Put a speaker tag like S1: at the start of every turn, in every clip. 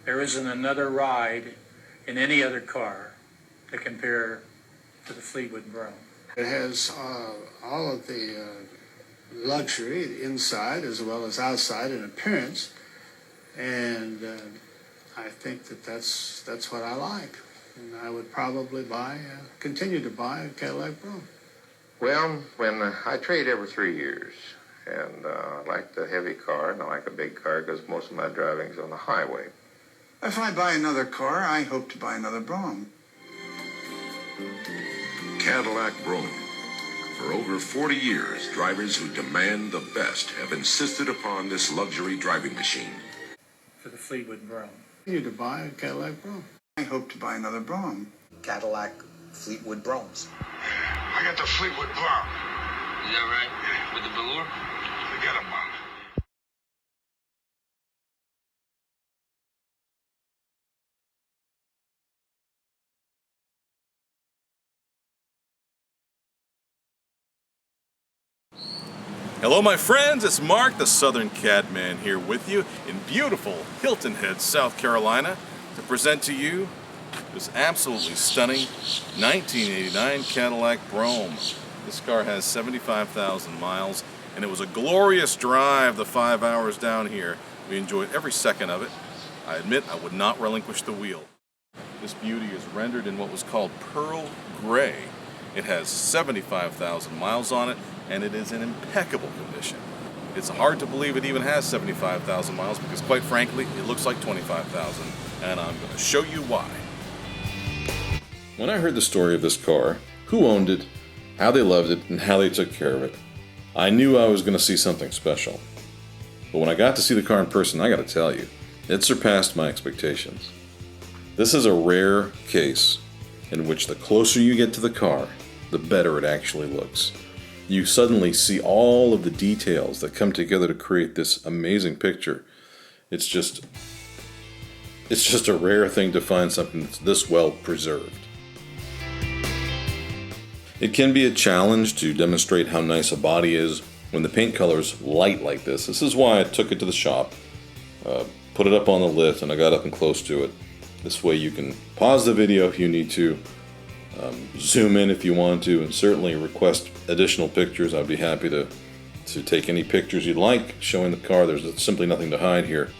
S1: There isn't another ride in any other car to compare to the Fleetwood Brougham.
S2: It has all of the luxury inside as well as outside in appearance, and I think that's what I like. And I would probably continue to buy a Cadillac Brougham.
S3: Well, when I trade every 3 years, and I like the heavy car, and I like a big car because most of my driving's on the highway.
S4: If I buy another car, I hope to buy another Brougham.
S5: Cadillac Brougham. For over 40 years, drivers who demand the best have insisted upon this luxury driving machine.
S1: For the Fleetwood Brougham.
S2: Continue to buy a Cadillac Brougham.
S4: I hope to buy another Brougham.
S6: Cadillac Fleetwood Broughams.
S7: I got the Fleetwood Brougham.
S6: Is that right? With the velour?
S7: Forget about it.
S8: Hello my friends, it's Mark the Southern Cadman here with you in beautiful Hilton Head, South Carolina to present to you this absolutely stunning 1989 Cadillac Brougham. This car has 75,000 miles and it was a glorious drive the 5 hours down here. We enjoyed every second of it. I admit I would not relinquish the wheel. This beauty is rendered in what was called pearl gray. It has 75,000 miles on it, and it is in impeccable condition. It's hard to believe it even has 75,000 miles because, quite frankly, it looks like 25,000, and I'm going to show you why. When I heard the story of this car, who owned it, how they loved it, and how they took care of it, I knew I was going to see something special. But when I got to see the car in person, I got to tell you, it surpassed my expectations. This is a rare case in which the closer you get to the car, the better it actually looks. You suddenly see all of the details that come together to create this amazing picture. It's just a rare thing to find something that's this well preserved. It can be a challenge to demonstrate how nice a body is when the paint color is light like this. This is why I took it to the shop, put it up on the lift, and I got up and close to it. This way you can pause the video if you need to, zoom in if you want to, and certainly request additional pictures. I'd be happy to take any pictures you'd like showing the car. There's simply nothing to hide here.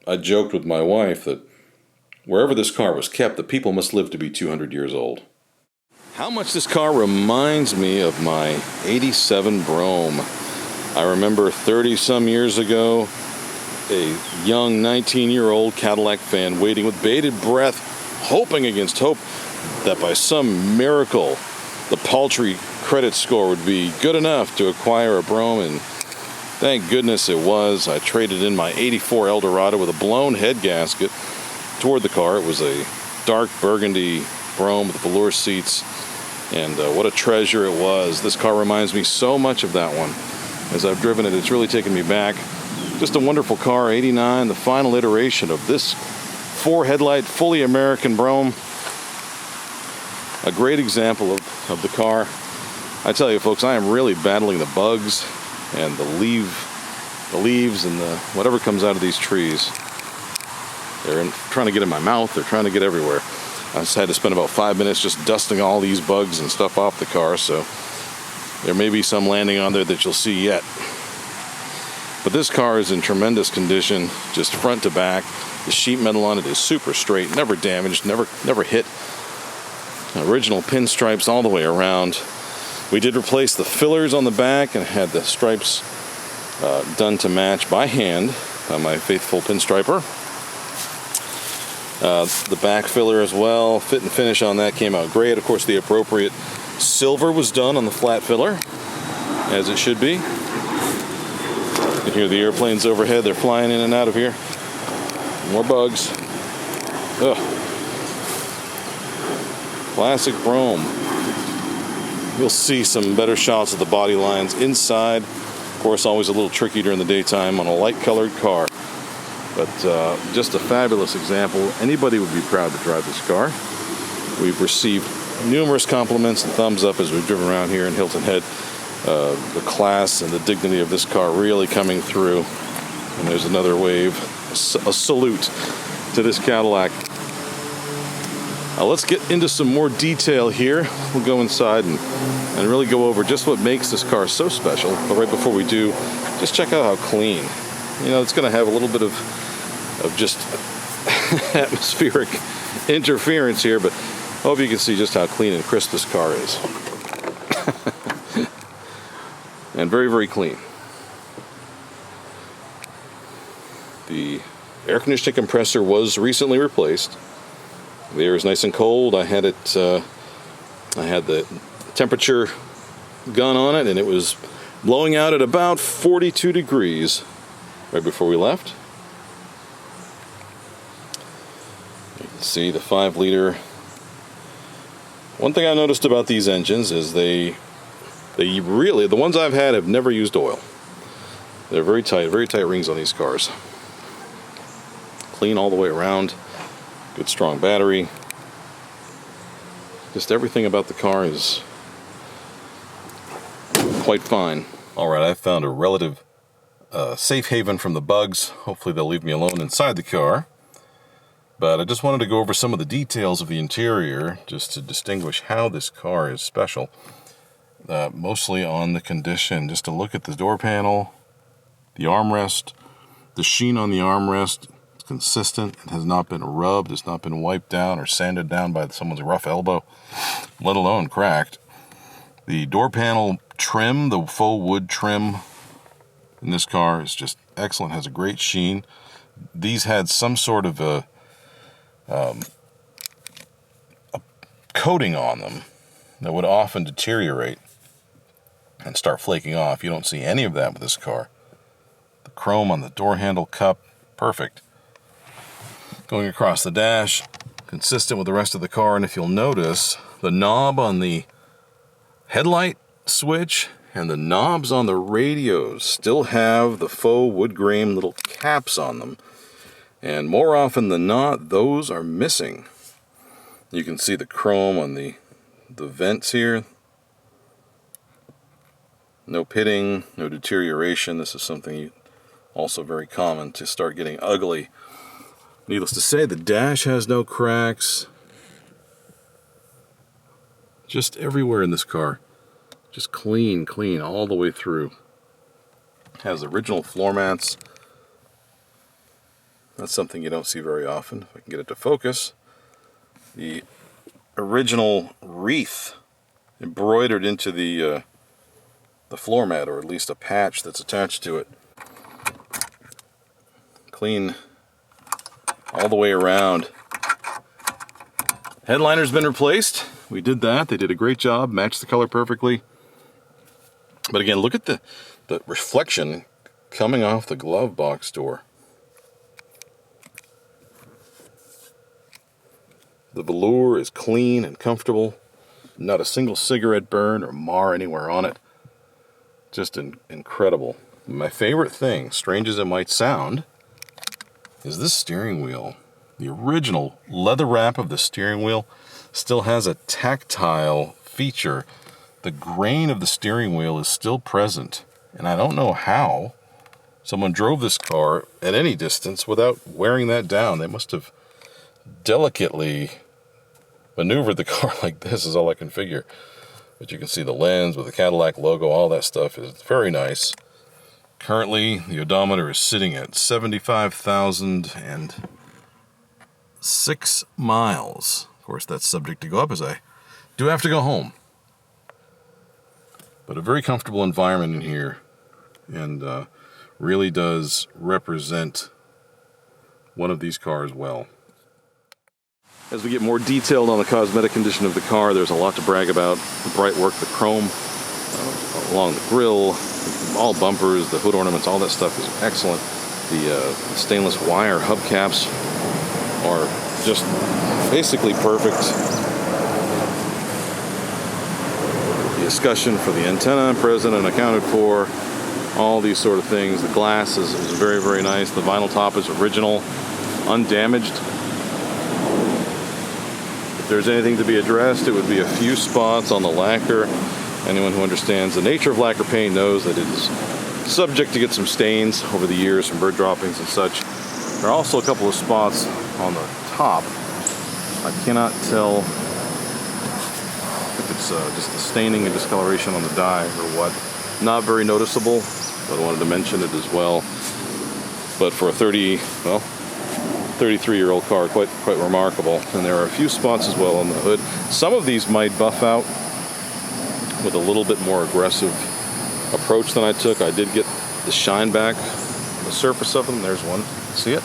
S8: I joked with my wife that wherever this car was kept, the people must live to be 200 years old. How much this car reminds me of my 87 Brougham. I remember 30-some years ago, a young 19-year-old Cadillac fan waiting with bated breath, hoping against hope that by some miracle, the paltry credit score would be good enough to acquire a Brougham, and thank goodness it was. I traded in my 84 Eldorado with a blown head gasket toward the car. It was a dark burgundy Brougham with velour seats, and what a treasure it was. This car reminds me so much of that one. As I've driven it, it's really taken me back. Just a wonderful car, 89, the final iteration of this 4-headlight, fully American Brougham. A great example of the car. I tell you folks, I am really battling the bugs and the leaves and the whatever comes out of these trees. They're trying to get in my mouth. They're trying to get everywhere. I just had to spend about 5 minutes just dusting all these bugs and stuff off the car, so there may be some landing on there that you'll see yet. But this car is in tremendous condition, just front to back. The sheet metal on it is super straight, never damaged, never hit. Original pinstripes all the way around. We did replace the fillers on the back and had the stripes done to match by hand by my faithful pinstriper. The back filler as well, fit and finish on that came out great. Of course, the appropriate silver was done on the flat filler, as it should be. You can hear the airplanes overhead. They're flying in and out of here. More bugs. Ugh. Classic Brougham. You'll see some better shots of the body lines inside. Of course, always a little tricky during the daytime on a light-colored car. But just a fabulous example. Anybody would be proud to drive this car. We've received numerous compliments and thumbs up as we've driven around here in Hilton Head. The class and the dignity of this car really coming through. And there's another wave, a salute to this Cadillac. Let's get into some more detail here. We'll go inside and really go over just what makes this car so special. But right before we do, just check out how clean. You know, it's going to have a little bit of just atmospheric interference here, but I hope you can see just how clean and crisp this car is. And very, very clean. The air conditioning compressor was recently replaced. The air is nice and cold. I had the temperature gun on it, and it was blowing out at about 42 degrees right before we left. You can see the 5-liter. One thing I noticed about these engines is they really, the ones I've had have never used oil. They're very tight rings on these cars. Clean all the way around. Good strong battery. Just everything about the car is quite fine. Alright, I've found a relative safe haven from the bugs. Hopefully they'll leave me alone inside the car. But I just wanted to go over some of the details of the interior just to distinguish how this car is special. Mostly on the condition. Just to look at the door panel, the armrest, the sheen on the armrest. Consistent. It has not been rubbed, it's not been wiped down or sanded down by someone's rough elbow, let alone cracked. The door panel trim, the faux wood trim in this car is just excellent, has a great sheen. These had some sort of a coating on them that would often deteriorate and start flaking off. You don't see any of that with this car. The chrome on the door handle cup, perfect. Going across the dash, consistent with the rest of the car, and if you'll notice, the knob on the headlight switch and the knobs on the radios still have the faux wood grain little caps on them. And more often than not, those are missing. You can see the chrome on the vents here. No pitting, no deterioration. This is something also very common to start getting ugly. Needless to say, the dash has no cracks. Just everywhere in this car. Just clean all the way through. Has original floor mats. That's something you don't see very often. If I can get it to focus. The original wreath embroidered into the floor mat, or at least a patch that's attached to it. Clean all the way around. Headliner's been replaced. We did that. They did a great job. Matched the color perfectly. But again, look at the reflection coming off the glove box door. The velour is clean and comfortable. Not a single cigarette burn or mar anywhere on it. Just incredible. My favorite thing, strange as it might sound, is this steering wheel. The original leather wrap of the steering wheel still has a tactile feature. The grain of the steering wheel is still present, and I don't know how someone drove this car at any distance without wearing that down. They must have delicately maneuvered the car like this, is all I can figure. But you can see the lens with the Cadillac logo, all that stuff is very nice. Currently, the odometer is sitting at 75,006 miles. Of course, that's subject to go up as I do have to go home. But a very comfortable environment in here, and really does represent one of these cars well. As we get more detailed on the cosmetic condition of the car, there's a lot to brag about. The bright work, the chrome along the grille, all bumpers, the hood ornaments, all that stuff is excellent. The stainless wire hubcaps are just basically perfect. The escutcheon for the antenna present and accounted for. all these sort of things. The glass is very, very nice. The vinyl top is original, undamaged. If there's anything to be addressed, it would be a few spots on the lacquer. Anyone who understands the nature of lacquer paint knows that it is subject to get some stains over the years from bird droppings and such. There are also a couple of spots on the top. I cannot tell if it's just the staining and discoloration on the die or what. Not very noticeable, but I wanted to mention it as well. But for a 33-year-old car, quite remarkable. And there are a few spots as well on the hood. Some of these might buff out with a little bit more aggressive approach than I took. I did get the shine back on the surface of them. There's one. See it?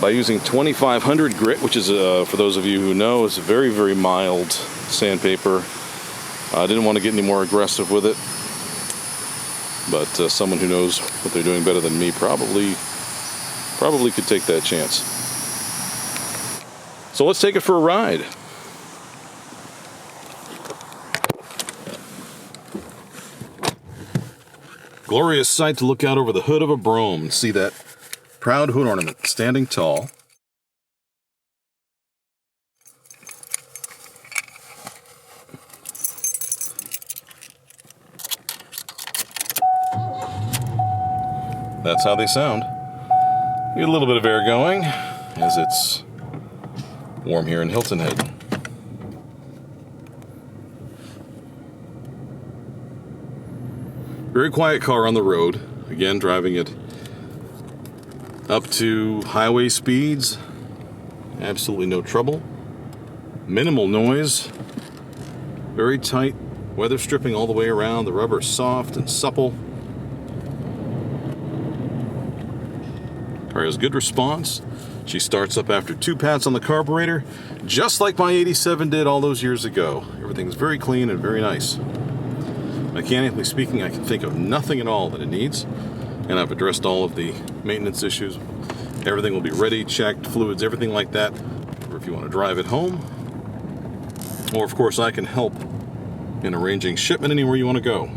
S8: By using 2500 grit, which is, for those of you who know, is a very, very mild sandpaper. I didn't want to get any more aggressive with it, but someone who knows what they're doing better than me probably could take that chance. So let's take it for a ride. Glorious sight to look out over the hood of a Brougham and see that proud hood ornament standing tall. That's how they sound. Get a little bit of air going as it's warm here in Hilton Head. Very quiet car on the road. Again, driving it up to highway speeds. Absolutely no trouble. Minimal noise. Very tight weather stripping all the way around. The rubber is soft and supple. Car has good response. She starts up after 2 pats on the carburetor, just like my 87 did all those years ago. Everything's very clean and very nice. Mechanically speaking, I can think of nothing at all that it needs, and I've addressed all of the maintenance issues. Everything will be ready, checked, fluids, everything like that, or if you want to drive it home. Or of course I can help in arranging shipment anywhere you want to go.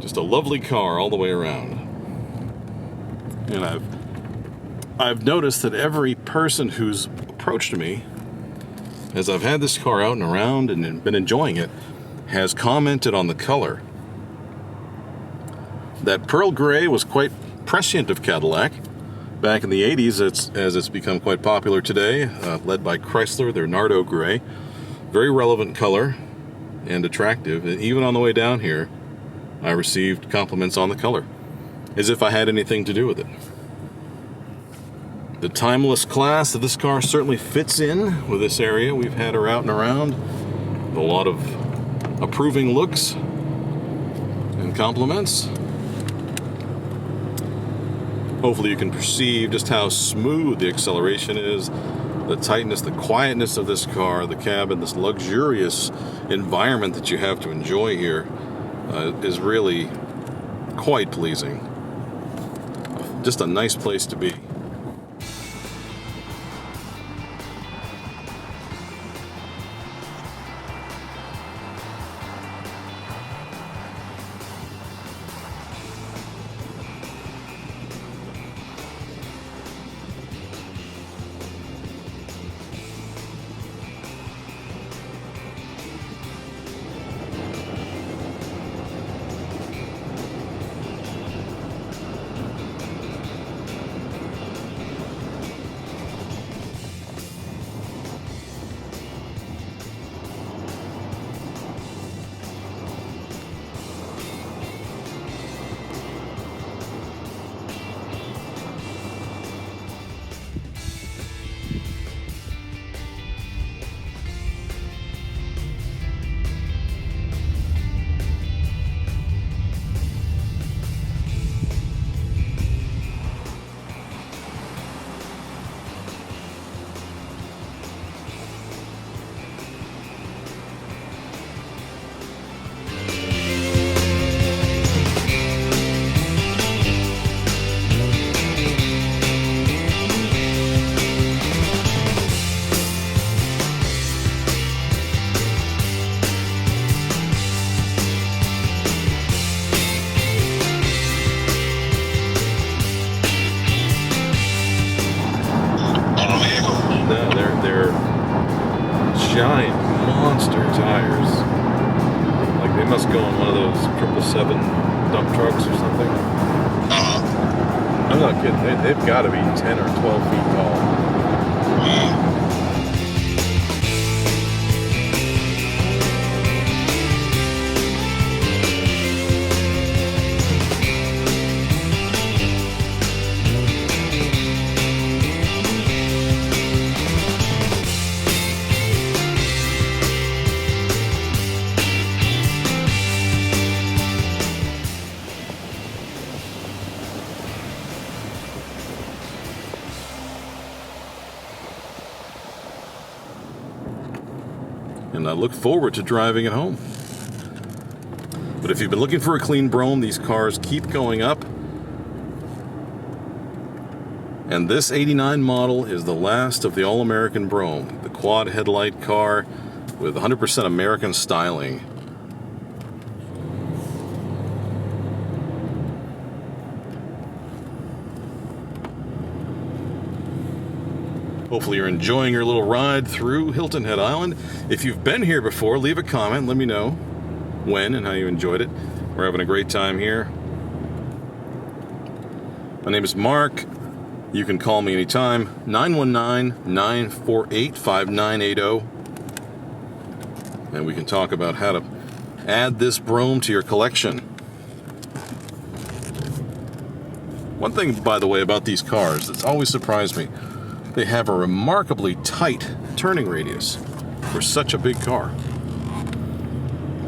S8: Just a lovely car all the way around. And I've noticed that every person who's approached me as I've had this car out and around and been enjoying it has commented on the color. That pearl gray was quite prescient of Cadillac back in the 80s, as it's become quite popular today, led by Chrysler, their Nardo gray. Very relevant color and attractive. And even on the way down here, I received compliments on the color, as if I had anything to do with it. The timeless class of this car certainly fits in with this area. We've had her out and around with a lot of approving looks and compliments. Hopefully you can perceive just how smooth the acceleration is, the tightness, the quietness of this car, the cabin, this luxurious environment that you have to enjoy here is really quite pleasing. Just a nice place to be. 7 dump trucks or something. I'm not kidding. They've got to be 10 or 12 feet tall. And I look forward to driving it home. But if you've been looking for a clean Brougham, these cars keep going up. And this 89 model is the last of the all-American Brougham, the quad headlight car with 100% American styling. Hopefully you're enjoying your little ride through Hilton Head Island. If you've been here before, leave a comment. Let me know when and how you enjoyed it. We're having a great time here. My name is Mark. You can call me anytime. 919-948-5980. And we can talk about how to add this Brougham to your collection. One thing, by the way, about these cars that's always surprised me, they have a remarkably tight turning radius for such a big car.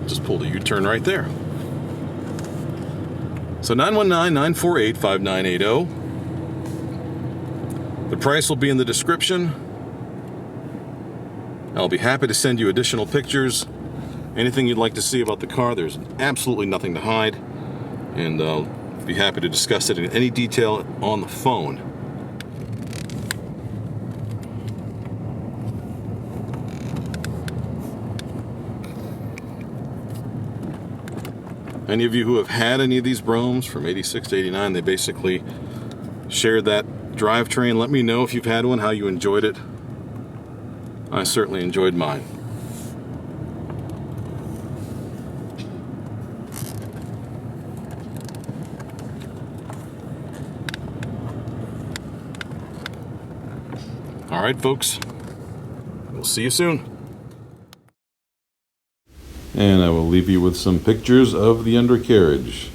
S8: Just pulled a U-turn right there. So 919-948-5980. The price will be in the description. I'll be happy to send you additional pictures. Anything you'd like to see about the car, there's absolutely nothing to hide. And I'll be happy to discuss it in any detail on the phone. Any of you who have had any of these Broughams from 86 to 89, they basically shared that drivetrain. Let me know if you've had one, how you enjoyed it. I certainly enjoyed mine. All right, folks. We'll see you soon. And I will leave you with some pictures of the undercarriage.